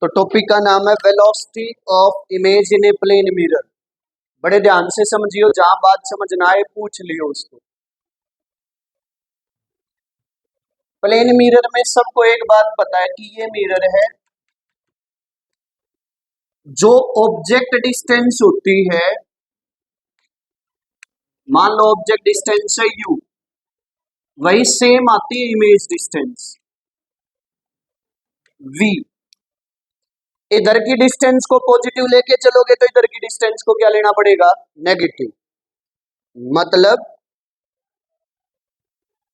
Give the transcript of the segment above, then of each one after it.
तो टॉपिक का नाम है velocity of image in a plane mirror. बड़े ध्यान से समझियो, जहां बात समझना है पूछ लियो उसको। प्लेन मिरर में सबको एक बात पता है कि ये मिरर है, जो ऑब्जेक्ट डिस्टेंस होती है, मान लो ऑब्जेक्ट डिस्टेंस है u, वही सेम आती है इमेज डिस्टेंस v। इधर की डिस्टेंस को पॉजिटिव लेके चलोगे तो इधर की डिस्टेंस को क्या लेना पड़ेगा, नेगेटिव। मतलब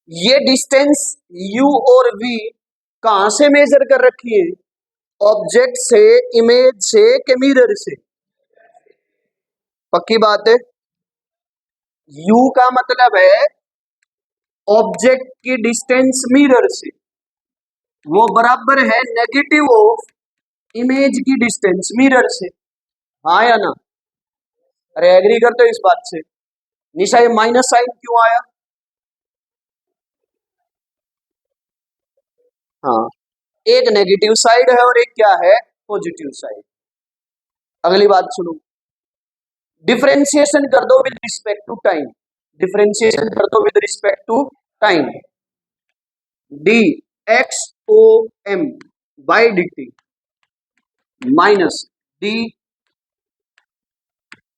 ये डिस्टेंस u और v कहां से मेजर कर रखी है, ऑब्जेक्ट से, इमेज से के मिरर से। पक्की बात है। u का मतलब है ऑब्जेक्ट की डिस्टेंस मिरर से, वो बराबर है नेगेटिव ऑफ इमेज की डिस्टेंस मिरर से। हाँ या ना? अरे एग्री करते हो इस बात से? निशा, ये माइनस साइन क्यों आया? हाँ, एक नेगेटिव साइड है और एक क्या है, पॉजिटिव साइड। अगली बात सुनो, डिफरेंशिएशन कर दो with respect to time. Differentiation कर दो with respect to time. D X O M by D T minus D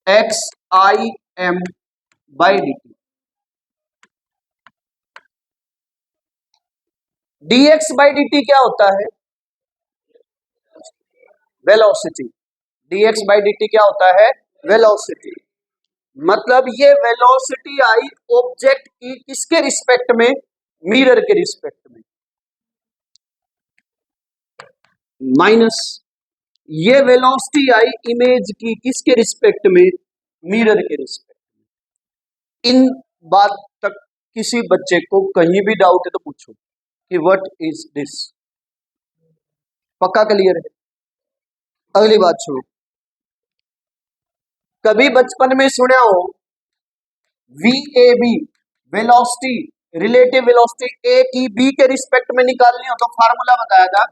X I M by D T. D X by D T क्या होता है, velocity. D X by D T क्या होता है, velocity. मतलब ये velocity I object की किसके रिस्पेक्ट में, मिरर के रिस्पेक्ट में, माइनस ये वेलोसिटी आई इमेज की किसके रिस्पेक्ट में, मिरर के रिस्पेक्ट में। इन बात तक किसी बच्चे को कहीं भी डाउट है तो पूछो कि व्हाट इज दिस। पक्का क्लियर है? अगली बात सुनो, कभी बचपन में सुना हो VAB वेलोसिटी, रिलेटिव वेलोसिटी ए की बी के रिस्पेक्ट में निकालनी हो तो फार्मूला बताया था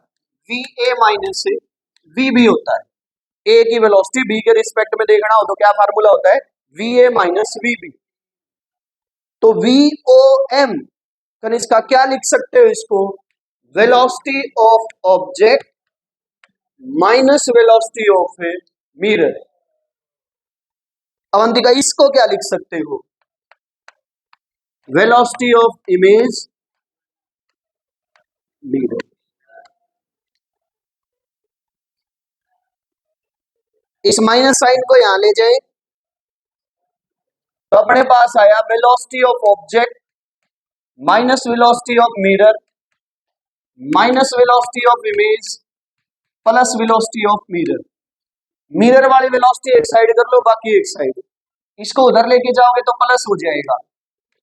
VA माइनस VB होता है। ए की वेलोसिटी बी के रिस्पेक्ट में देखना हो तो क्या फार्मूला होता है, VA माइनस VB। तो VOM कर इसका क्या लिख सकते हो, इसको velocity of object minus velocity of mirror. Avantika इसको क्या लिख सकते हो, वेलोसिटी ऑफ इमेज मिरर। इस माइनस साइन को यहां ले जाए तो अपने पास आया velocity of object minus velocity of mirror minus velocity of image plus velocity of mirror. Mirror वाली वेलोसिटी एक साइड कर लो, बाकी एक साइड, इसको उधर लेके जाओगे तो प्लस हो जाएगा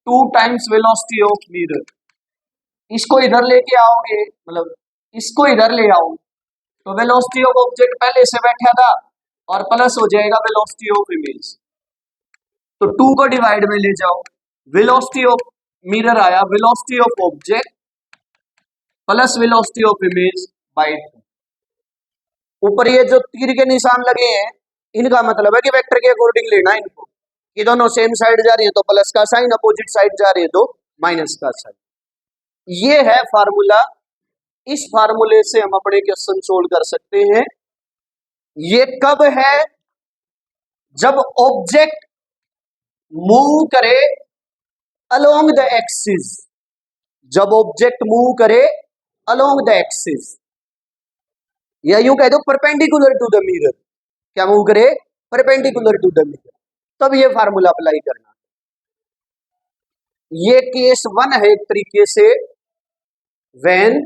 2 टाइम्स वेलोसिटी ऑफ मिरर। इसको इधर लेके आओगे, मतलब इसको इधर ले आओ तो वेलोसिटी ऑफ ऑब्जेक्ट पहले से बैठा था और प्लस हो जाएगा वेलोसिटी ऑफ इमेज। तो 2 को डिवाइड में ले जाओ, वेलोसिटी ऑफ मिरर आया velocity of object plus velocity of image by 2। ऊपर ये जो तीर के निशान लगे हैं, इनका मतलब है कि वेक्टर के अकॉर्डिंग लेना है इनको, कि दोनों सेम साइड जा रही है तो प्लस का साइन, अपोजिट साइड जा रही है तो माइनस का साइन। ये है फार्मूला। इस फार्मूले से हम अपने क्वेश्चन सोल्व कर सकते हैं। ये कब है, जब ऑब्जेक्ट मूव करे अलोंग द एक्सिस। जब ऑब्जेक्ट मूव करे अलोंग द एक्सिस, या यूं कह दो परपेंडिकुलर टू द मिरर। क्या मूव करे, परपेंडिकुलर टू द मिरर, तब ये फार्मूला अप्लाई करना। ये केस 1 है एक तरीके से, when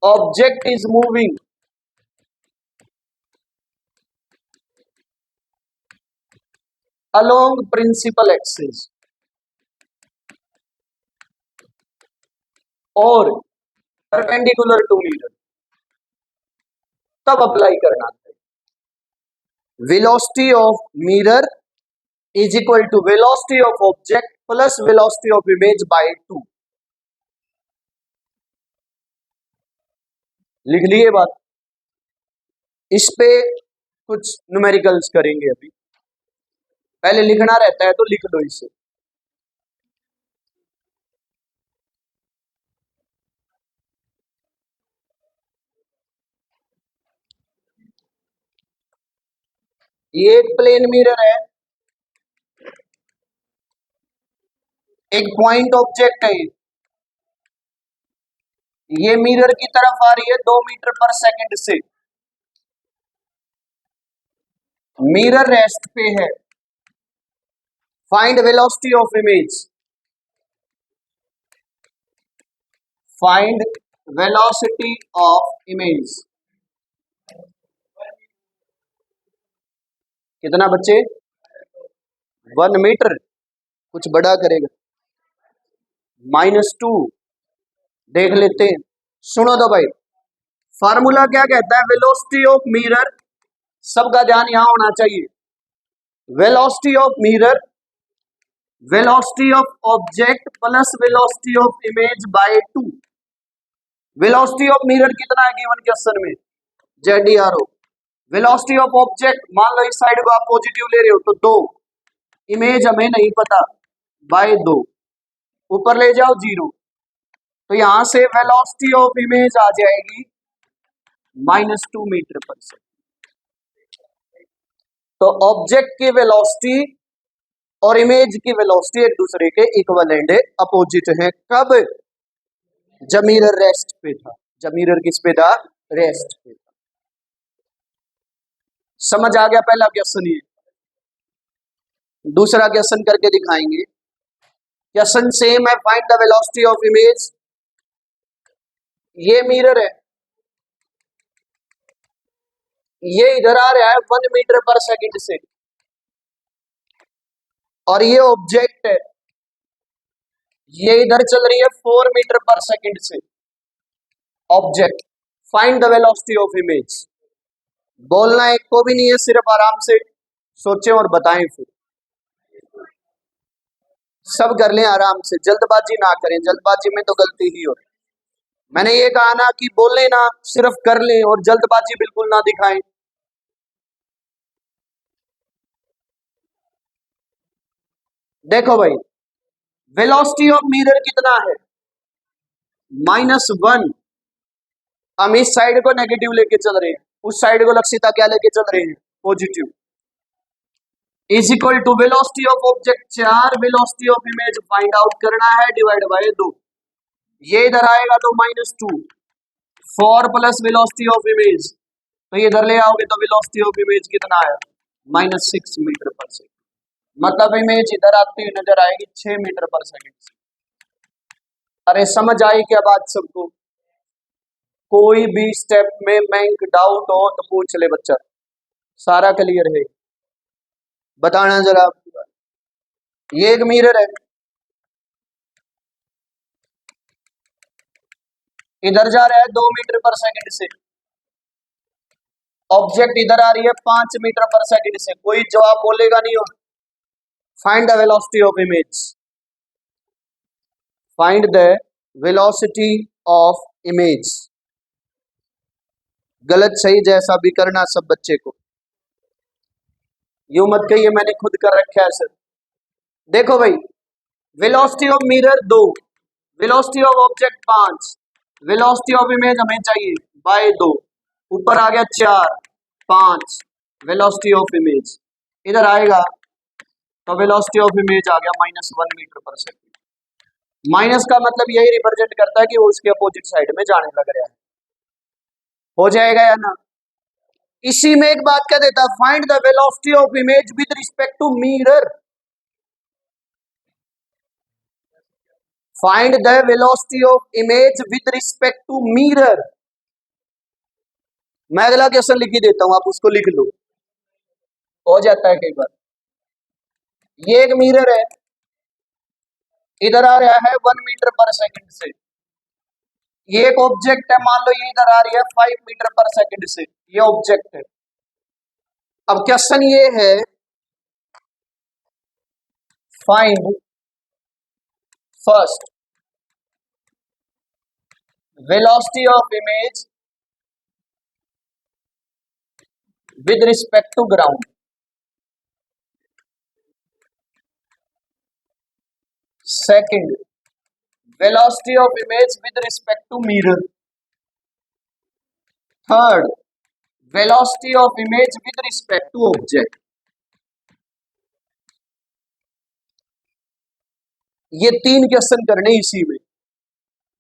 object is moving along principal axis और perpendicular to mirror, तब अप्लाई करना है। Velocity of mirror is equal to velocity of object plus velocity of image by 2। लिख लिए बात। इस पे कुछ न्यूमेरिकल्स करेंगे अभी, पहले लिखना रहता है तो लिख लो इसे। ये एक प्लेन मिरर है, एक पॉइंट ऑब्जेक्ट है, ये मिरर की तरफ आ रही है 2 मीटर पर सेकंड से, मिरर रेस्ट पे है। Find velocity of image, find velocity of image. कितना बच्चे? 1 मीटर, कुछ बड़ा करेगा, -2। देख लेते हैं, सुनो तो भाई, फार्मूला क्या कहता है? वेलोसिटी ऑफ मिरर, सबका ध्यान यहां होना चाहिए। Velocity of mirror, velocity of object plus velocity of image by 2। Velocity of mirror कितना है गिवन क्वेश्चन में? ZDRO। वेलोसिटी ऑफ ऑब्जेक्ट, मान लो इस साइड को आप पॉजिटिव ले रहे हो तो 2, इमेज हमें नहीं पता, बाय 2, ऊपर ले जाओ 0, तो यहां से वेलोसिटी ऑफ इमेज आ जाएगी -2 मीटर पर सेकंड। तो ऑब्जेक्ट की वेलोसिटी और इमेज की वेलोसिटी एक दूसरे के इक्विवेलेंट है, अपोजिट है। कब? जब मिरर रेस्ट पे था, जब मिरर किस पे था? रेस्ट पे था। समझ आ गया पहला क्वेश्चन? ये दूसरा क्वेश्चन करके दिखाएंगे। क्वेश्चन सेम है, find the velocity of image. ये मिरर है, ये इधर आ रहा है 1 मीटर पर सेकंड से, और ये ऑब्जेक्ट है, ये इधर चल रही है 4 मीटर पर सेकंड से। Object, find the velocity of image. बोलना एक को भी नहीं है, सिर्फ आराम से सोचें और बताएं, फिर सब कर लें आराम से, जल्दबाजी ना करें, जल्दबाजी में तो गलती ही हो। मैंने ये कहा ना कि बोले ना, सिर्फ कर लें और जल्दबाजी बिल्कुल ना दिखाएं। देखो भाई, वेलोसिटी ऑफ मिरर कितना है? -1। हम इस साइड को नेगेटिव लेके चल रहे हैं, उस साइड को लक्षिता क्या लेके चल रहे हैं? Positive. Is equal to velocity of object 4, velocity of image find out करना है, डिवाइड बाय 2। ये इधर आएगा तो -2, 4 प्लस वेलोसिटी ऑफ इमेज, तो ये इधर ले आओगे तो वेलोसिटी ऑफ इमेज कितना है? -6 मीटर पर सेकंड। मतलब इमेज इधर आती हुई नजर आएगी 6 मीटर पर सेकंड। अरे समझ आई क्या बात सबको? कोई भी स्टेप में बैंक डाउट हो तो पूछ ले बच्चा, सारा क्लियर है। बताना जरा आपकी बात। ये एक मिरर है, इधर जा रहा है 2 मीटर पर सेकंड से, ऑब्जेक्ट इधर आ रही है 5 मीटर पर सेकंड से। कोई जवाब बोलेगा नहीं हो। Find the velocity of image, find the velocity of image. गलत सही जैसा भी करना सब बच्चे को, यूं मत कहिए मैंने खुद कर रखा है सर। देखो भाई, velocity of mirror 2, velocity of object 5, velocity of image हमें चाहिए बाय 2, ऊपर आ गया 4, 5, वेलोसिटी ऑफ इमेज इधर आएगा तो वेलोसिटी ऑफ इमेज आ गया -1 मीटर पर सेकंड। माइनस का मतलब यही रिप्रेजेंट करता है कि वो उसके अपोजिट साइड में जाने लग रहा है। हो जाएगा या ना? इसी में एक बात कह देता, find the velocity of image with respect to mirror. Find the velocity of image with respect to mirror. मैं अगला क्वेश्चन लिख ही देता हूं, आप उसको लिख लो, हो जाता है कई बार। ये एक मिरर है, इधर आ रहा है 1 मीटर पर सेकंड से। ये एक ऑब्जेक्ट है, मान लो ये इधर आ रही है 5 मीटर पर सेकंड से, ये ऑब्जेक्ट है। अब क्वेश्चन ये है, find first velocity of image with respect to ground. Second, velocity of image with respect to mirror. Third, velocity of image with respect to object. ये तीन क्वेश्चन करने इसी में,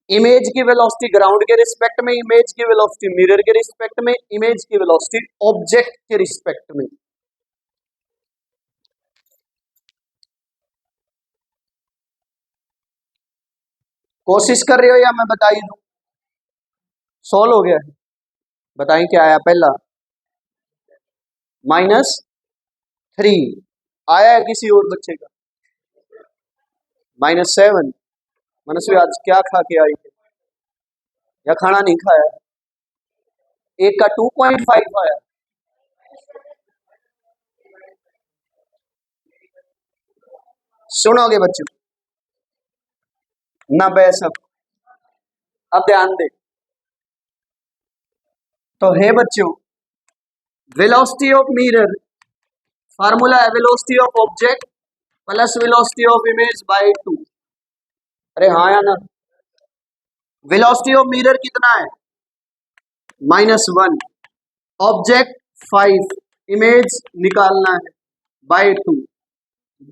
इमेज की वेलोसिटी ग्राउंड के रिस्पेक्ट में, इमेज की velocity mirror के रिस्पेक्ट में, इमेज की वेलोसिटी ऑब्जेक्ट के रिस्पेक्ट में। कोशिश कर रहे हो या मैं बता ही दूं? सोल्व हो गया है? बताएं क्या आया पहला? -3 आया है किसी और बच्चे का? -7। मनस्वी आज क्या खा के आई है या खाना नहीं खाया? एक का 2.5 आया। सुनोगे बच्चों ना बेसक, अब ध्यान दे। तो है बच्चों, वेलोसिटी ऑफ मिरर फार्मूला है velocity of object plus velocity of image by 2। अरे हाँ या ना? वेलोसिटी ऑफ मिरर कितना है? -1, ऑब्जेक्ट 5, इमेज निकालना है बाय 2।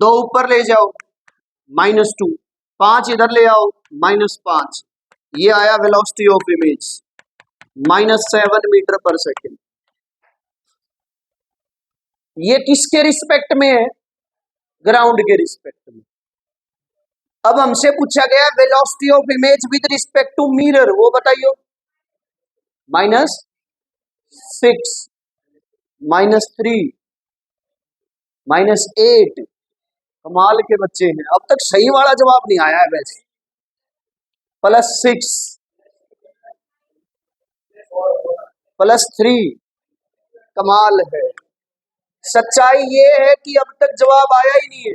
2 ऊपर ले जाओ -2, 5 इधर ले आओ -5। ये आया वेलोसिटी ऑफ इमेज -7 मीटर पर सेकेंड। ये किसके रिस्पेक्ट में है? ग्राउंड के रिस्पेक्ट में। अब हमसे पूछा गया velocity of image with respect to mirror, वो बताइयो। -6, -3, -8। कमाल के बच्चे हैं, अब तक सही वाला जवाब नहीं आया है वैसे। +6, +3, कमाल है। सच्चाई ये है कि अब तक जवाब आया ही नहीं है।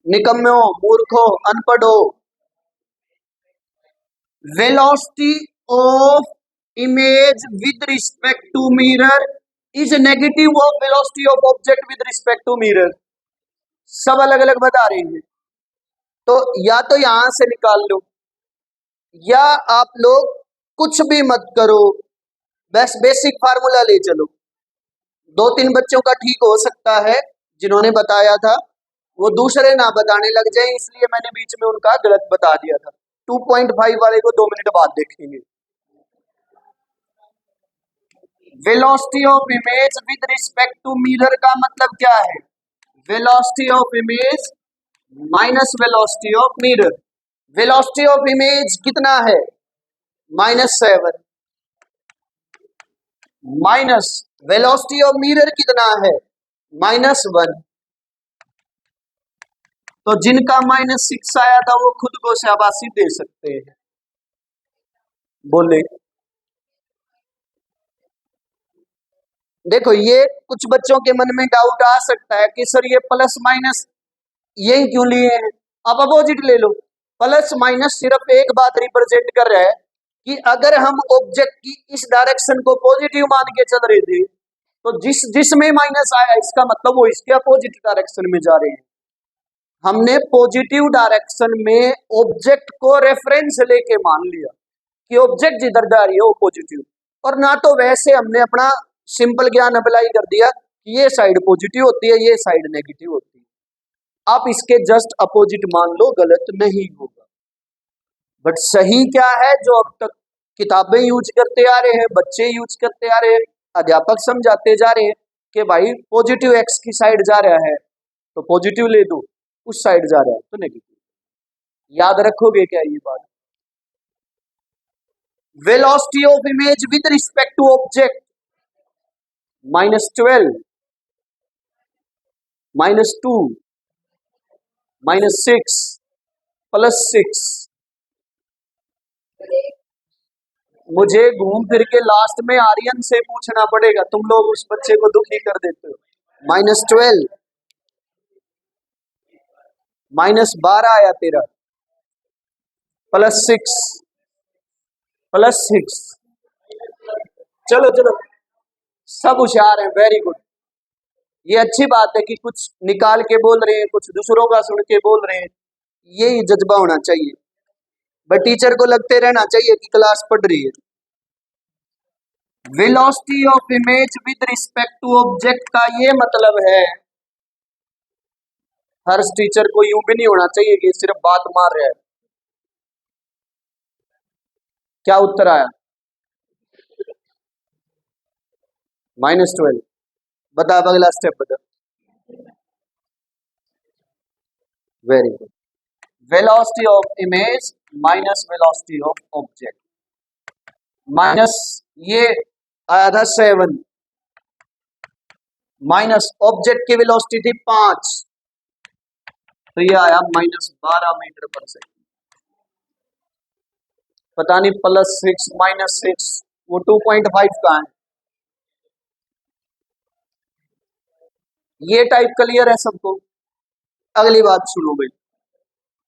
निकम्मो, मूर्खो, अनपढ़ो। Velocity of image with respect to mirror is negative of velocity of object with respect to mirror. सब अलग अलग बता रहे हैं, तो या तो यहां से निकाल लो या आप लोग कुछ भी मत करो, बस बेसिक फार्मूला ले चलो। 2-3 बच्चों का ठीक हो सकता है जिन्होंने बताया था, वो दूसरे ना बताने लग जाए, इसलिए मैंने बीच में उनका गलत बता दिया था। 2.5 वाले को 2 मिनट बाद देखेंगे। Velocity of image with respect to mirror का मतलब क्या है? Velocity of image minus velocity of mirror. Velocity of image कितना है? -7 माइनस वेलोसिटी ऑफ मिरर कितना है? -1। तो जिनका -6 आया था वो खुद को शाबाशी दे सकते हैं। बोले देखो, ये कुछ बच्चों के मन में डाउट आ सकता है कि सर ये प्लस माइनस यही क्यों लिए हैं? आप अपोजिट ले लो। प्लस माइनस सिर्फ एक बात रिप्रेजेंट कर रहा है कि अगर हम ऑब्जेक्ट की इस डायरेक्शन को पॉजिटिव मान के चल रहे थे, तो जिसमें माइनस आया इसका मतलब वो इसके अपोजिट डायरेक्शन में जा रहे हैं। हमने पॉजिटिव डायरेक्शन में ऑब्जेक्ट को रेफरेंस लेके मान लिया कि ऑब्जेक्ट जिधर जा रही है वो पॉजिटिव, और ना तो वैसे हमने अपना सिंपल ज्ञान अप्लाई कर दिया कि ये साइड पॉजिटिव होती है, ये साइड नेगेटिव होती है। आप इसके जस्ट अपोजिट मान लो, गलत नहीं होगा। बट सही क्या है? जो अब तक किताबें यूज करते आ रहे हैं, बच्चे यूज करते आ रहे हैं, अध्यापक समझाते जा रहे हैं कि भाई पॉजिटिव एक्स की साइड जा रहा है तो पॉजिटिव ले दो, उस साइड जा रहा है तो नेगेटिव। याद रखोगे क्या ये बात? Velocity of image with respect to object -12, -2, -6, +6। मुझे घूम फिर के लास्ट में आर्यन से पूछना पड़ेगा, तुम लोग उस बच्चे को दुखी कर देते हो। -12, -12 आया तेरा, +6, +6। चलो चलो सब होशियार हैं, वेरी गुड। ये अच्छी बात है कि कुछ निकाल के बोल रहे हैं, कुछ दूसरों का सुन के बोल रहे हैं, यही जज्बा होना चाहिए। बट टीचर को लगते रहना चाहिए कि क्लास पढ़ रही है। Velocity of image with respect to object का ये मतलब है, हर टीचर को यूं भी नहीं होना चाहिए कि सिर्फ बात मार रहा है। क्या उत्तर आया? -12। बता, अब अगला स्टेप बता। Very good. Velocity of image minus velocity of object, minus ये आया था 7, माइनस ऑब्जेक्ट की वेलोसिटी थी 5, तो ये आया -12 मीटर पर सेकंड। पता नहीं +6 -6 वो 2.5 का है। ये टाइप क्लियर है सबको? अगली बात सुनो भाई,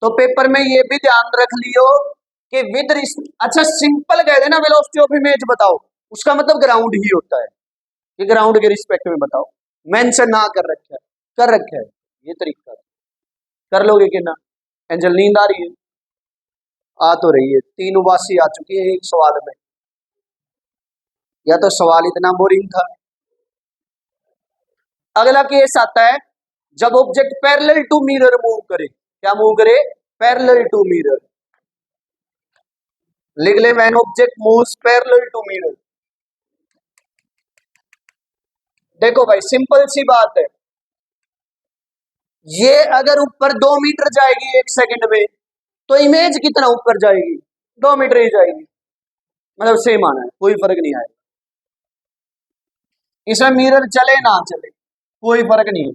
तो पेपर में ये भी ध्यान रख लियो कि विद, अच्छा सिंपल कह देना वेलोसिटी ऑफ इमेज बताओ, उसका मतलब ग्राउंड ही होता है, ये ग्राउंड के रिस्पेक्ट में बताओ। मेंशन ना कर रखा है, कर रखा है, ये तरीका कर लोगे कि ना? एंजल नींद आ रही है? आ तो रही है, 3 उबासी आ चुकी है एक सवाल में, या तो सवाल इतना बोरिंग था। अगला केस आता है जब object parallel to mirror move करे। क्या मूव करे? Parallel to mirror. लिख ले, when object moves parallel to mirror. देखो भाई, सिंपल सी बात है, ये अगर ऊपर 2 मीटर जाएगी 1 सेकंड में, तो इमेज कितना ऊपर जाएगी? 2 मीटर ही जाएगी, मतलब सेम आना है, कोई फर्क नहीं आएगा। इसमें मिरर चले ना चले कोई फर्क नहीं है,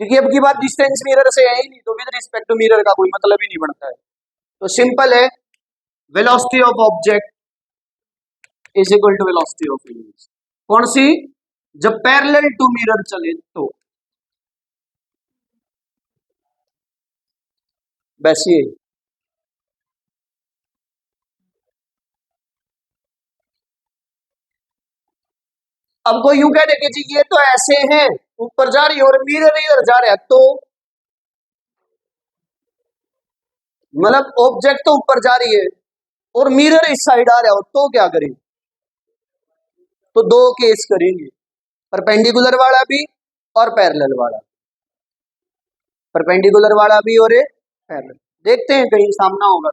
क्योंकि अब की बात डिस्टेंस मिरर से है ही नहीं, तो विद रिस्पेक्ट टू मिरर का कोई मतलब ही नहीं बनता है। तो सिंपल है, velocity of object is equal to velocity of image. कौन सी? जब पैरेलल टू मिरर चले तो। वैसे अब कोई यूं कह दे कि जी ये तो ऐसे हैं, ऊपर जा रही है और मिरर इधर जा रहा है, तो मतलब ऑब्जेक्ट तो ऊपर जा रही है और मिरर इस साइड आ रहा हो, तो क्या करें? तो 2 केस करेंगे, परपेंडिकुलर वाला भी और पैरेलल वाला। परपेंडिकुलर वाला भी और पैरेलल। देखते हैं कहीं सामना होगा।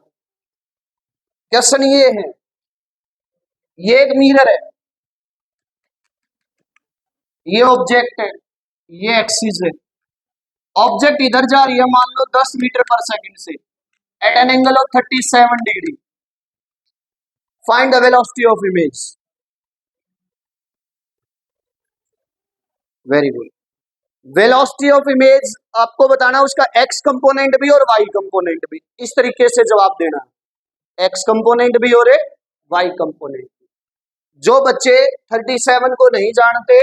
क्वेश्चन ये है, ये एक मिरर है, ये ऑब्जेक्ट है, ये एक्सिस है। ऑब्जेक्ट इधर जा रही है मान लो 10 मीटर पर सेकंड से at an angle of 37 degree. Find the velocity of image. Very good. Velocity of image आपको बताना, उसका एक्स कंपोनेंट भी और वाई कंपोनेंट भी। इस तरीके से जवाब देना, एक्स कंपोनेंट भी और वाई कंपोनेंट। जो बच्चे 37 को नहीं जानते,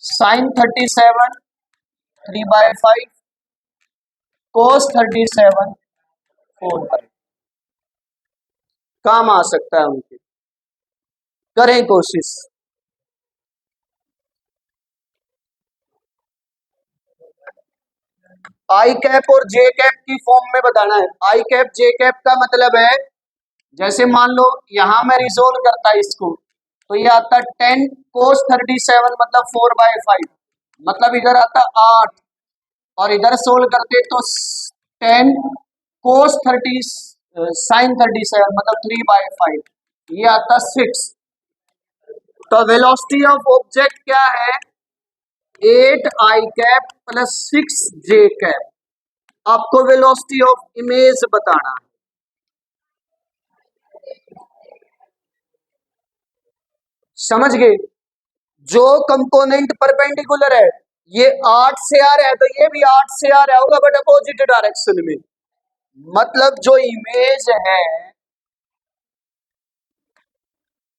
साइन 37 3/5, कोस 37 4/5 काम आ सकता है उनके, करें कोशिश। आई कैप और जे कैप की फॉर्म में बताना है। आई कैप जे कैप का मतलब है, जैसे मान लो यहां मैं रिजोल्व करता है इसको, तो ये आता 10 कोस 37 मतलब 4/5, मतलब इधर आता 8, और इधर सोल्व करते तो 10 कोस 30 साइन 37 मतलब 3/5, ये आता 6। तो वेलोसिटी ऑफ ऑब्जेक्ट क्या है? 8 आई कैप प्लस 6 जे कैप। आपको वेलोसिटी ऑफ इमेज बताना है। समझ गए? जो कंपोनेंट परपेंडिकुलर है, ये 8 से आ रहा है तो ये भी 8 से आ रहा होगा, बट अपोजिट डायरेक्शन में। मतलब जो इमेज है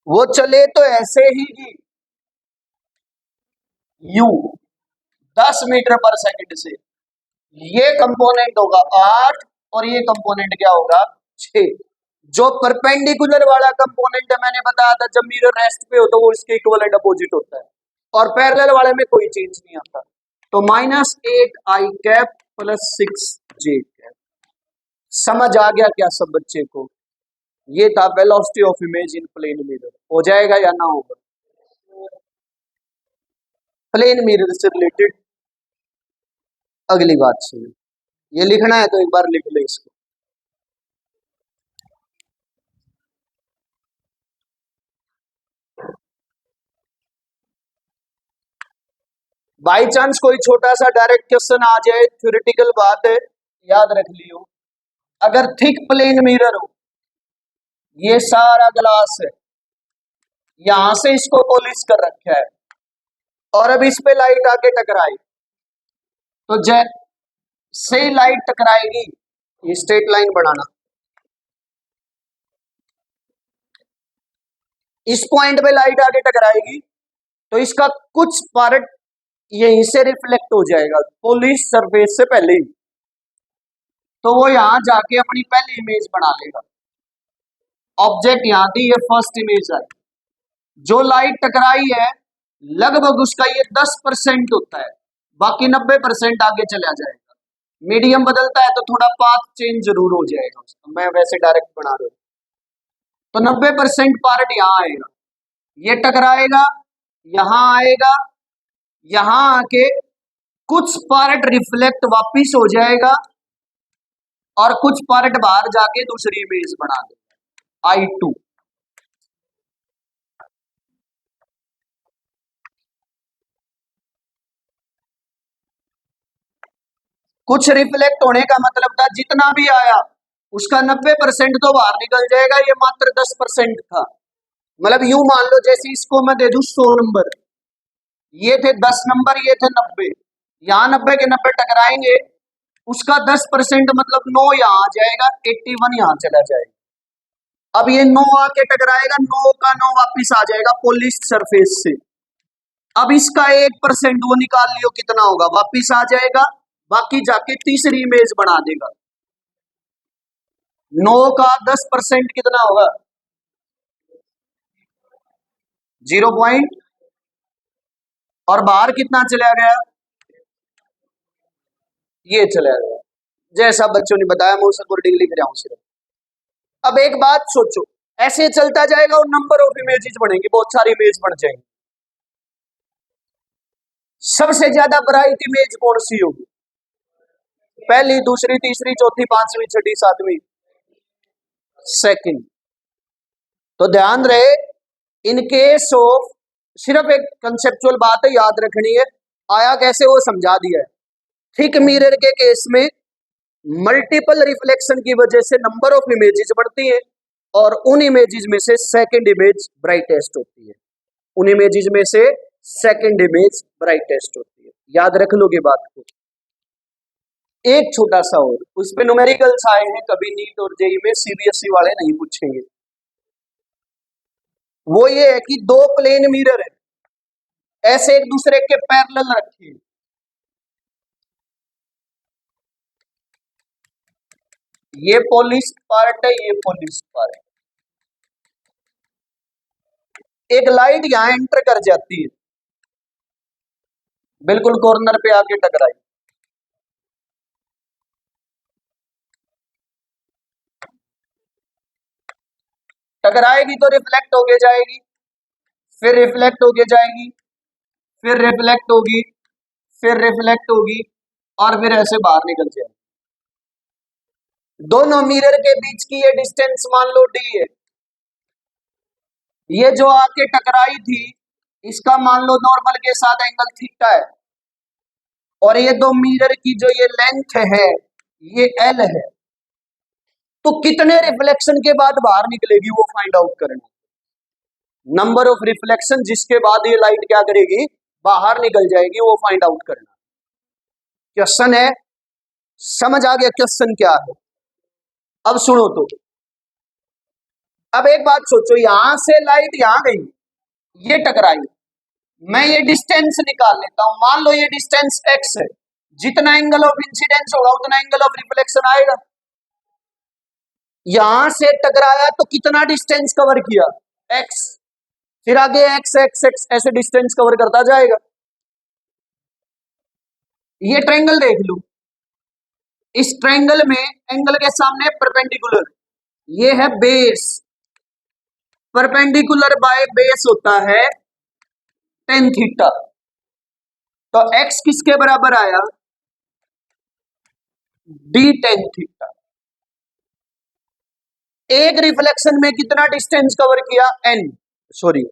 वो चले तो ऐसे ही यू 10 मीटर पर सेकंड से, ये कंपोनेंट होगा 8 और ये कंपोनेंट क्या होगा 6। जो परपेंडिकुलर वाला कंपोनेंट है मैंने बताया था जब मिरर रेस्ट पे हो तो वो इसके इक्विवेलेंट अपोजिट होता है, और पैरेलल वाले में कोई चेंज नहीं आता। तो -8i cap plus 6j cap. समझ आ गया क्या सब बच्चे को? ये था velocity of image in plane mirror. हो जाएगा या ना होगा? प्लेन मिरर से रिलेटेड अगली बात सुनिए, ये लिखना है तो एक बार लिख ले इसको। बाई चांस कोई छोटा सा डायरेक्ट क्वेश्चन आ जाए, थ्योरेटिकल बात है, याद रख लियो। अगर थिक प्लेन मिरर हो, ये सारा ग्लास है, यहां से इसको पॉलिश कर रखा है, और अब इस पे लाइट आके टकराए, तो जैसे ही लाइट टकराएगी, ये स्ट्रेट लाइन बनाना, इस पॉइंट पे लाइट आके टकराएगी तो इसका कुछ पार्ट यहीं से रिफ्लेक्ट हो जाएगा पॉलिश सरफेस से पहले ही, तो वो यहां जाके अपनी पहली इमेज बना लेगा। ऑब्जेक्ट यहां थी, ये फर्स्ट इमेज आई, जो लाइट टकराई है लगभग उसका ये 10% होता है, बाकी 90% आगे चला जाएगा। मीडियम बदलता है तो थोड़ा पाथ चेंज जरूर हो जाएगा उसका, मैं वैसे डायरेक्ट बना रहा हूं, तो 90% पार्ट यहां आएगा, ये टकराएगा, यहां आएगा, यहां आके कुछ पार्ट रिफ्लेक्ट वापिस हो जाएगा और कुछ पार्ट बाहर जाके दूसरी इमेज बना देगा I2। कुछ रिफ्लेक्ट होने का मतलब था जितना भी आया उसका 90% तो बाहर निकल जाएगा, ये मात्र 10% था। मतलब यूं मान लो जैसे इसको मैं दे दूं 100 नंबर, ये थे 10 नंबर, ये थे 90, यहाँ 90 के 90 टकराएंगे, उसका 10% मतलब 9 यहाँ आ जाएगा, 81 यहाँ चला जाएगा। अब ये 9 आके टकराएगा, 9 का 9 वापिस आ जाएगा पॉलिश्ड सरफेस से। अब इसका 1% वो निकाल लियो कितना होगा, वापिस आ जाएगा, बाकी जाके तीसरी इमेज बना देगा। 9 का 10% कितना होगा? 0 पॉइंट, और बाहर कितना चला गया? ये चला गया। जैसा बच्चों ने बताया मैं उस अकॉर्डिंग लिख रहा हूं सिर्फ। अब एक बात सोचो, ऐसे चलता जाएगा और नंबर ऑफ इमेजेस बढ़ेंगी, बहुत सारी इमेज बढ़ जाएंगी। सबसे ज्यादा ब्राइट इमेज कौन सी होगी? पहली, दूसरी, तीसरी, चौथी, पांचवी, छठी, सातवीं, सेकंड। तो ध्यान रहे, इन केस ऑफ, सिर्फ एक कंसेप्चुअल बात है याद रखनी है, आया कैसे वो समझा दिया है। थिक मिरर के केस में मल्टीपल रिफ्लेक्शन की वजह से नंबर ऑफ इमेजेस बढ़ती है, और उन इमेजेस में से सेकंड इमेज ब्राइटेस्ट होती है, उन इमेजेस में से सेकंड इमेज ब्राइटेस्ट होती है। याद रख लोगे बात को। एक छोटा सा और, उस पे न्यूमेरिकल्स आए हैं कभी नीट और जेई में, सीबीएसई वाले नहीं पूछेंगे। वो ये है कि दो प्लेन मिरर है, ऐसे एक दूसरे के पैरेलल रखे, ये पॉलिश पार्ट है, ये पॉलिश पार्ट है, एक लाइट यहां एंटर कर जाती है, बिल्कुल कॉर्नर पे आके टकराई, टकराएगी तो रिफ्लेक्ट होके जाएगी, फिर रिफ्लेक्ट होके जाएगी, फिर रिफ्लेक्ट होगी, फिर रिफ्लेक्ट होगी, और फिर ऐसे बाहर निकल जाएगी। दोनों मिरर के बीच की ये डिस्टेंस मान लो d है, ये जो आके टकराई थी इसका मान लो नॉर्मल के साथ एंगल थीटा है, और ये दो मिरर की जो ये लेंथ है ये l है, तो कितने रिफ्लेक्शन के बाद बाहर निकलेगी वो फाइंड आउट करना। नंबर ऑफ रिफ्लेक्शन जिसके बाद ये लाइट क्या करेगी, बाहर निकल जाएगी, वो फाइंड आउट करना। क्वेश्चन है, समझ आ गया क्वेश्चन क्या है? अब सुनो तो, अब एक बात सोचो, यहां से लाइट यहां गई, ये टकराई, मैं ये डिस्टेंस निकाल लेता हूं, मान लो ये डिस्टेंस x है, जितना एंगल ऑफ इंसिडेंस होगा उतना एंगल ऑफ रिफ्लेक्शन आएगा। यहां से टकराया तो कितना डिस्टेंस कवर किया, x, फिर आगे x x x ऐसे डिस्टेंस कवर करता जाएगा। ये ट्रायंगल देख लो, इस ट्रायंगल में एंगल के सामने परपेंडिकुलर, ये है बेस, परपेंडिकुलर बाय बेस होता है tan थीटा। तो x किसके बराबर आया, d tan थीटा। एक रिफ्लेक्शन में कितना डिस्टेंस कवर किया, n, सॉरी,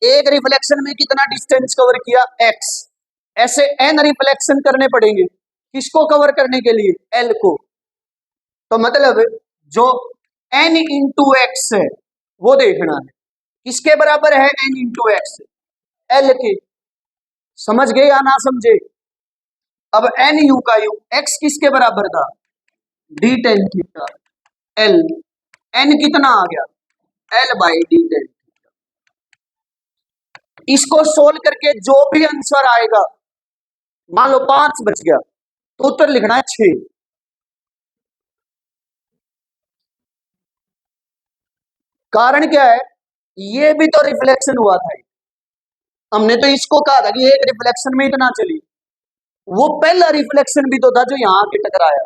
एक रिफ्लेक्शन में कितना डिस्टेंस कवर किया, x, ऐसे n रिफ्लेक्शन करने पड़ेंगे, किसको कवर करने के लिए, l को। तो मतलब जो n इंटू एक्स है वो देखना है, किसके बराबर है n इंटू एक्स, l के। समझ गए या ना समझे। अब n u का u, x किसके बराबर था, d tan theta, l, n कितना आ गया, l बाई d tan। इसको सोल्व करके जो भी आंसर आएगा, मान लो 5 बच गया तो उत्तर लिखना है 6। कारण क्या है, ये भी तो रिफ्लेक्शन हुआ था, हमने तो इसको कहा था कि एक रिफ्लेक्शन में इतना चली, वो पहला रिफ्लेक्शन भी तो था जो यहां आके टकराया।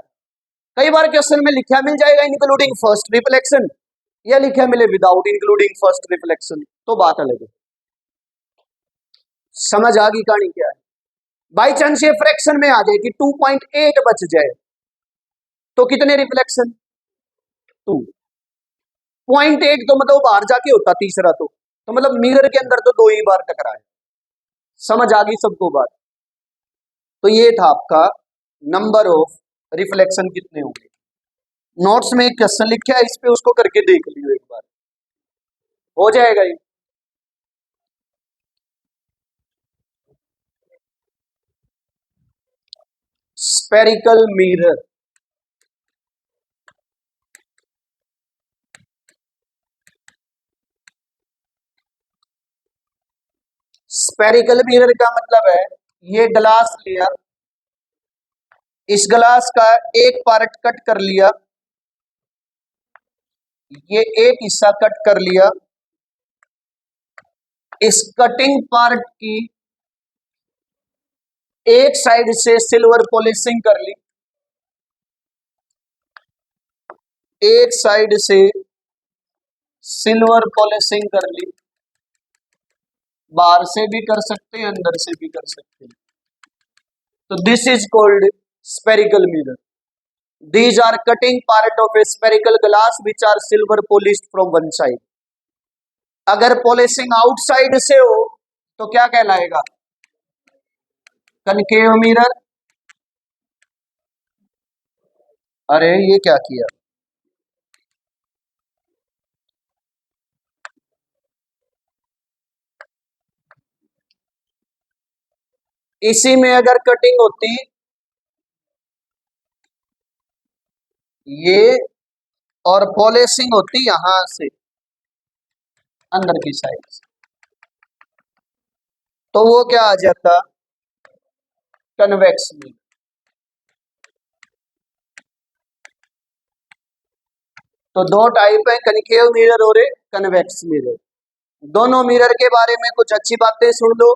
कई बार क्वेश्चन में लिखा मिल जाएगा इंक्लूडिंग फर्स्ट रिफ्लेक्शन, या लिखा मिले विदाउट इंक्लूडिंग फर्स्ट रिफ्लेक्शन, तो बात अलग है। समझ आ गई कहानी क्या है। बाई चांस ये फ्रैक्शन में आ जाए कि 2.8 बच जाए तो कितने रिफ्लेक्शन, 2.8, तो मतलब बाहर जाके होता तीसरा, तो मतलब मिरर के अंदर तो 2 ही बार टकराए। समझ आ गई सबको बात। तो ये था आपका नंबर ऑफ रिफ्लेक्शन कितने होंगे। नोट्स में एक क्वेश्चन लिखा है इस पे, उसको करके देख लियो एक बार, हो जाएगा ये। स्पेरिकल मिरर, स्पेरिकल मिरर का मतलब है, ये ग्लास लिया, इस ग्लास का एक पार्ट कट कर लिया, ये एक हिस्सा कट कर लिया, इस कटिंग पार्ट की एक साइड से सिल्वर पॉलिशिंग कर ली, एक साइड से सिल्वर पॉलिशिंग कर ली, बाहर से भी कर सकते हैं अंदर से भी कर सकते हैं, तो this is called spherical mirror. These are cutting part of a spherical glass which are silver polished from one side. अगर पॉलिशिंग आउटसाइड से हो तो क्या कहलाएगा, कनकेव मिरर। अरे ये क्या किया, इसी में अगर कटिंग होती ये और पॉलिशिंग होती यहां से अंदर की साइड से, तो वो क्या आ जाता, कन्वेक्स मिरर। तो दो टाइप है, कनकेव मिरर और कन्वेक्स मिरर। दोनों मिरर के बारे में कुछ अच्छी बातें सुन लो।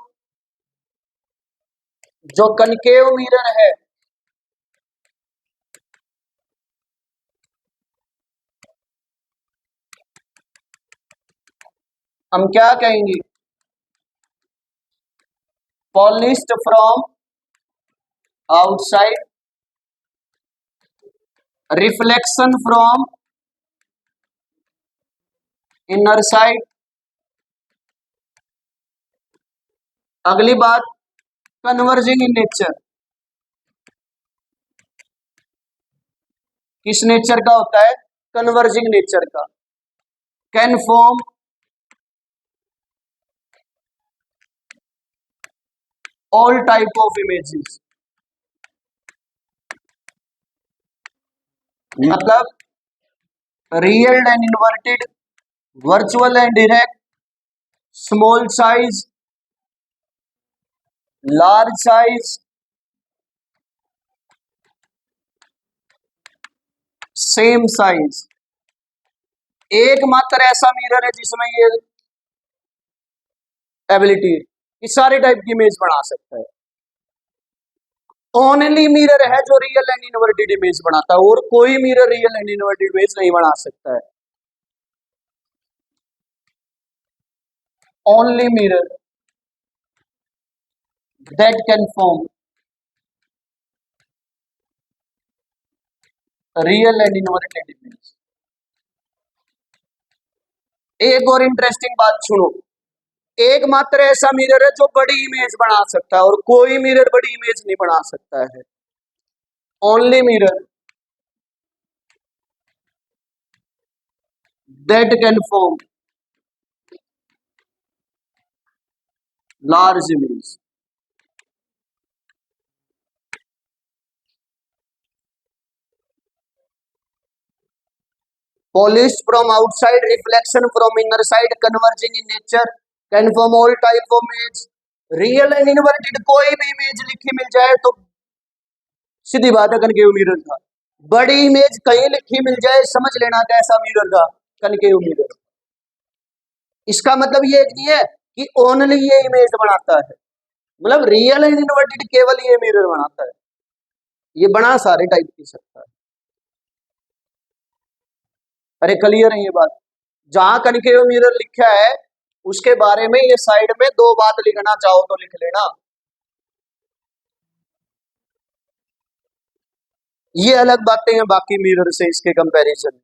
जो कनकेव मिरर है हम क्या कहेंगे, polished from outside, reflection from inner side. अगली बात, कन्वर्जिंग इन नेचर, किस नेचर का होता है, कन्वर्जिंग नेचर का। Can form all type of images, मतलब real and inverted, virtual and direct, small size, large size, same size. एकमात्र ऐसा मिरर है जिसमें ये एबिलिटी है कि सारे टाइप की इमेज बना सकता है। ओनली मिरर है जो रियल एंड इन्वर्टेड इमेज बनाता है, और कोई mirror real and inverted image नहीं बना सकता है। Only mirror that can form real and inverted image. एक और इंटरेस्टिंग बात सुनो, एकमात्र ऐसा मिरर है जो बड़ी इमेज बना सकता है, और कोई मिरर बड़ी इमेज नहीं बना सकता है। Only mirror that can form large image. Polished from outside, reflection from inner side, converging in nature, can form all type of image. Real and inverted कोई भी इमेज लिखी मिल जाए तो सीधी बात है कनकेव मिरर था। बड़ी इमेज कहीं लिखी मिल जाए समझ लेना कैसा मिरर था, कनकेव मिरर। इसका मतलब ये नहीं है कि ओनली ये इमेज बनाता है, मतलब रियल एंड इनवर्टेड केवल ये मिरर बनाता है, ये बना सारे टाइप की सकता है। अरे क्लियर है ये बात। जहां कनकेव मिरर लिखा है उसके बारे में ये साइड में दो बात लिखना चाहो तो लिख लेना। ये अलग बातें हैं बाकी मिरर से इसके कंपैरिजन में।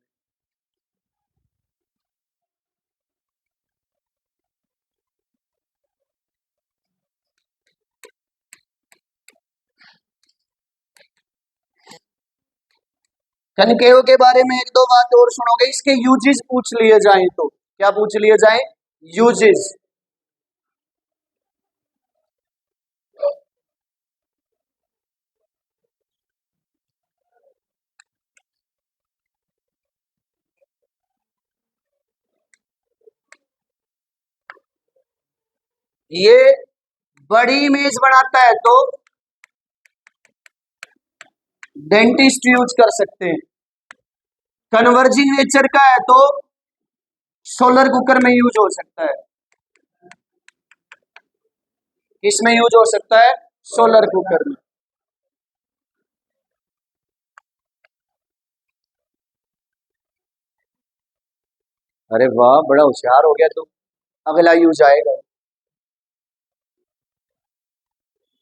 कनकेव के बारे में एक दो बात और सुनोगे, इसके यूजेस पूछ लिए जाएं तो क्या पूछ लिए जाएं? यूजेस। ये बड़ी इमेज बनाता है तो डेंटिस्ट यूज कर सकते हैं। कन्वर्जिंग नेचर का है तो सोलर कुकर में यूज हो सकता है। इसमें यूज हो सकता है सोलर कुकर में। अरे वाह, बड़ा होशियार हो गया तू। अगला यूज आएगा।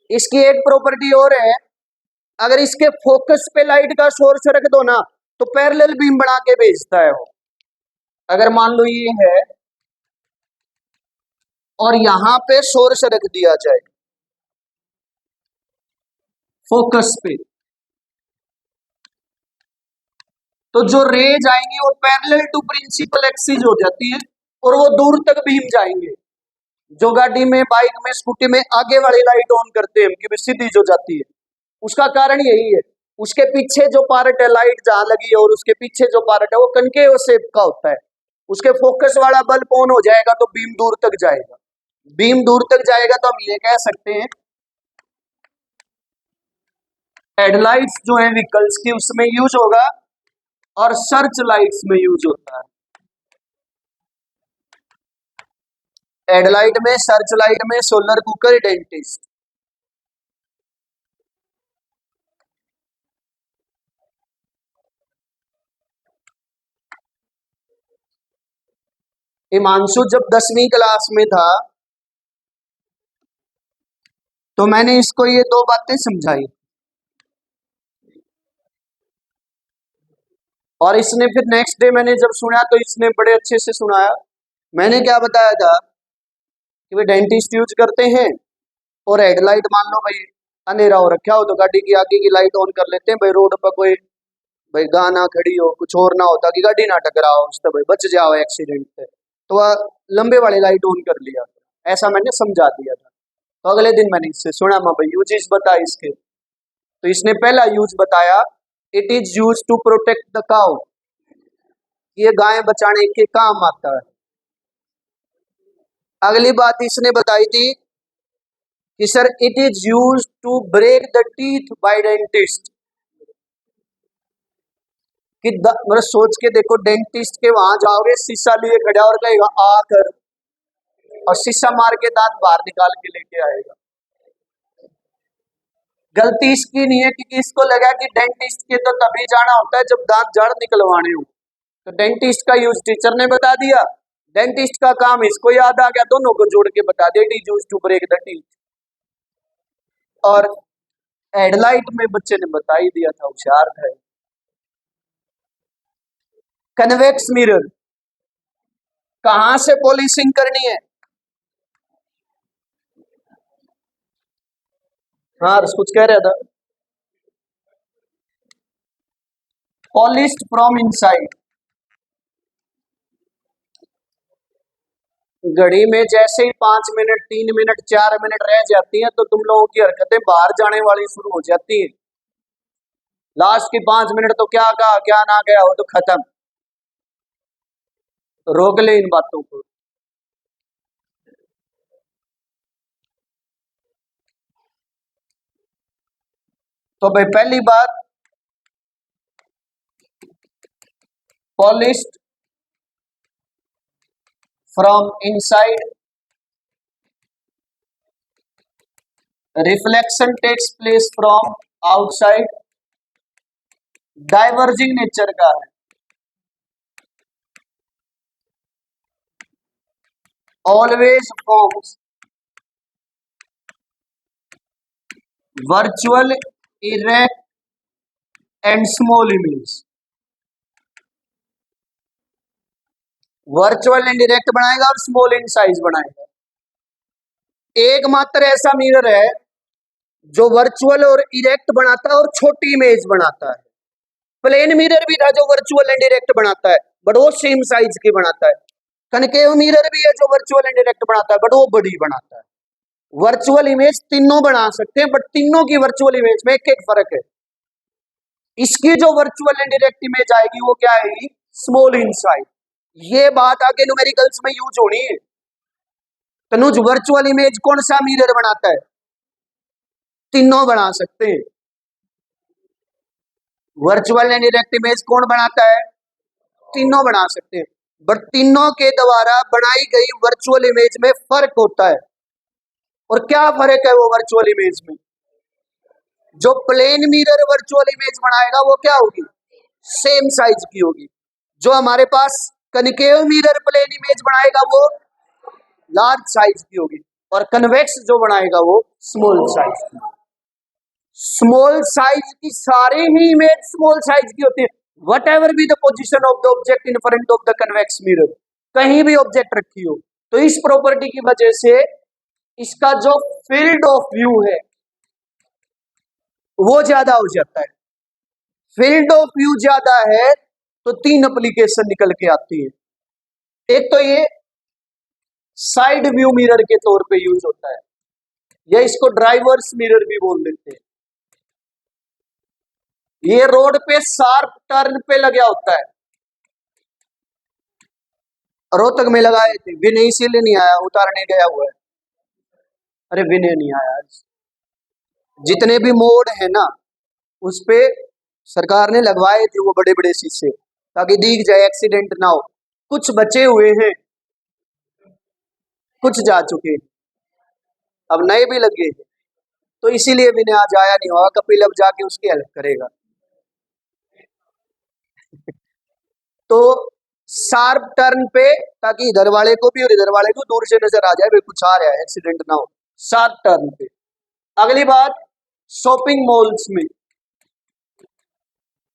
इसकी एक प्रॉपर्टी और है, अगर इसके फोकस पे लाइट का सोर्स रख दो ना तो पैरेलल बीम बना के भेजता है वो। अगर मान लो ये है और यहां पे सोर्स रख दिया जाए फोकस पे, तो जो रेज आएंगी वो पैरेलल टू प्रिंसिपल एक्सिस हो जाती है और वो दूर तक बीम जाएंगे। जो गाड़ी में, बाइक में, स्कूटी में आगे वाली लाइट ऑन करते हैं कि सीधी जो जाती है, उसका कारण यही है। उसके पीछे जो पार्ट है लाइट जहां लगी है और उसके पीछे जो पार्ट है वो कनकेव शेप का होता है। उसके फोकस वाला बल्ब ऑन हो जाएगा तो बीम दूर तक जाएगा। बीम दूर तक जाएगा तो हम ये कह सकते हैं हेडलाइट्स जो है व्हीकल्स की उसमें यूज होगा और सर्च लाइट्स में यूज होता है। हेडलाइट में, सर्च लाइट में, सोलर कुकर, डेंटिस्ट। हिमांशु जब 10वीं क्लास में था तो मैंने इसको ये दो बातें समझाई और इसने फिर नेक्स्ट डे मैंने जब सुना तो इसने बड़े अच्छे से सुनाया। मैंने क्या बताया था कि वे डेंटिस्ट यूज करते हैं और हेडलाइट मान लो भाई अंधेरा हो रखा हो तो गाड़ी की आगे की लाइट ऑन कर लेते हैं भाई, रोड पर कोई भाई गाना खड़ी हो, कुछ और ना होता कि गाड़ी ना टकराओ उससे भाई बच जाओ एक्सीडेंट से, तो वह लंबे वाली लाइट ऑन कर लिया। ऐसा मैंने समझा दिया था। तो अगले दिन मैंने इससे सुना, मैं भाई यूजेस बता इसके। तो इसने पहला यूज बताया, it is use to protect the cow, ये गाय बचाने के काम आता है। अगली बात इसने बताई थी कि sir it is use to break the teeth by dentist, कि मतलब सोच के देखो, डेंटिस्ट के वहां जाओगे, शीशा लिए खड़ा और कहेगा आ कर, और शीशा मार के दांत बाहर निकाल के लेके आएगा। गलती इसकी नहीं है क्योंकि इसको लगा कि डेंटिस्ट के तो तभी जाना होता है जब दांत जड़ निकलवाने हो, तो डेंटिस्ट का यूज टीचर ने बता दिया, डेंटिस्ट का काम इसको याद आ गया, दोनों को जोड़ के बता दिया, it is used to break the teeth. और हेडलाइट में बच्चे ने बता ही दिया था, होशियार था। कन्वेक्स मिरर कहां से पॉलिशिंग करनी है? हाँ कुछ कह रहा था। Polished from inside. घड़ी में जैसे ही 5 मिनट 3 मिनट 4 मिनट रह जाती हैं तो तुम लोगों की हरकतें बाहर जाने वाली शुरू हो जाती हैं। लास्ट की 5 मिनट तो क्या कहा क्या ना गया हो तो खत्म। तो रोक ले इन बातों को। तो भाई पहली बात, polished from inside, reflection takes place from outside, diverging nature का है, always forms virtual erect and small image. Virtual and erect बनाएगा और स्मॉल इन साइज बनाएगा। एकमात्र ऐसा मिरर है जो वर्चुअल और इरेक्ट बनाता है और छोटी इमेज बनाता है। प्लेन मिरर भी था जो वर्चुअल एंड इरेक्ट बनाता है बट वो सेम साइज की बनाता है। कनकेव मिरर भी है जो वर्चुअल एंड इरेक्ट बनाता है बट वो बड़ी बनाता है। वर्चुअल इमेज तीनों बना सकते हैं बट तीनों की वर्चुअल इमेज में एक एक फर्क है। इसकी जो वर्चुअल एंड इरेक्ट इमेज आएगी वो क्या आएगी? Small in size. ये बात आगे न्यूमेरिकल्स में यूज होनी है। तनुज वर्चुअल इमेज कौन सा मिरर बनाता है? तीनों बना सकते हैं। वर्चुअल एंड इरेक्ट इमेज कौन बनाता है? तीनों बना सकते हैं बट तीनों के द्वारा बनाई गई वर्चुअल इमेज में फर्क होता है। और क्या फर्क है वो वर्चुअल इमेज में? जो प्लेन मिरर वर्चुअल इमेज बनाएगा वो क्या होगी? सेम साइज की होगी। जो हमारे पास कनकेव मिरर प्लेन इमेज बनाएगा वो लार्ज साइज की होगी और कन्वेक्स जो बनाएगा वो स्मॉल साइज की। स्मॉल साइज की सारी ही इमेज स्मॉल साइज की होती है। What ever be the position of the object in front of the convex mirror, कहीं भी ऑब्जेक्ट रखी हो तो इस प्रॉपर्टी की वजह से इसका जो फील्ड ऑफ व्यू है वो ज्यादा हो जाता है। फील्ड ऑफ व्यू ज्यादा है तो 3 एप्लीकेशन निकल के आती है। एक तो ये साइड व्यू मिरर के तौर पे यूज होता है या इसको ड्राइवर्स मिरर भी बोल देते हैं। ये रोड पे शार्प टर्न पे लगा होता है। रोहतक में लगाए थे, विनय इसीलिए नहीं आया, उतारने गया हुआ है। अरे विनय नहीं आया। जितने भी मोड़ है ना उस पे सरकार ने लगवाए थे वो बड़े बड़े शीशे ताकि दिख जाए, एक्सीडेंट ना हो। कुछ बचे हुए हैं, कुछ जा चुके, अब नए भी लगे हैं तो इसीलिए विनय आज आया नहीं होगा। कपिल अब जाके उसकी हेल्प करेगा। तो शार्प टर्न पे ताकि इधर वाले को भी और इधर वाले को दूर से नजर आ जाए भाई कुछ आ रहा है, एक्सीडेंट ना हो। शार्प टर्न पे। अगली बात, शॉपिंग मॉल्स में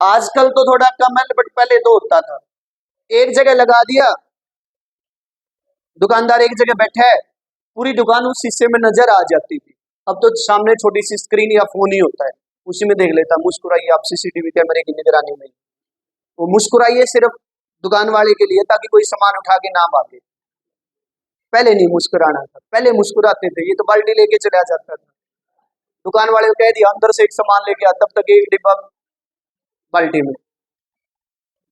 आजकल तो थोड़ा कम है बट पहले तो होता था। एक जगह लगा दिया, दुकानदार एक जगह बैठा है, पूरी दुकान उस शीशे में नजर आ जाती थी। अब तो सामने छोटी सी स्क्रीन या फोन ही होता है, उसी में देख लेता। मुस्कुराइए आप सीसीटीवी कैमरे की निगरानी में। वो मुस्कुराइए सिर्फ दुकान वाले के लिए ताकि कोई सामान उठा के ना भागे। पहले नहीं मुस्कुराना था, पहले मुस्कुराते थे। ये तो बाल्टी लेके चला जाता था, दुकान वाले को कह दिया अंदर से एक सामान लेके आ, तब तक एक डिब्बा बाल्टी में।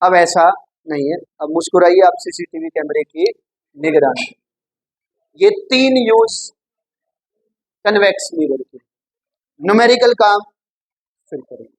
अब ऐसा नहीं है, अब मुस्कुराइए आप सीसीटीवी कैमरे की निगरानी। ये 3 यूज कन्वेक्स मिरर के। न्यूमेरिकल काम फिर करेंगे।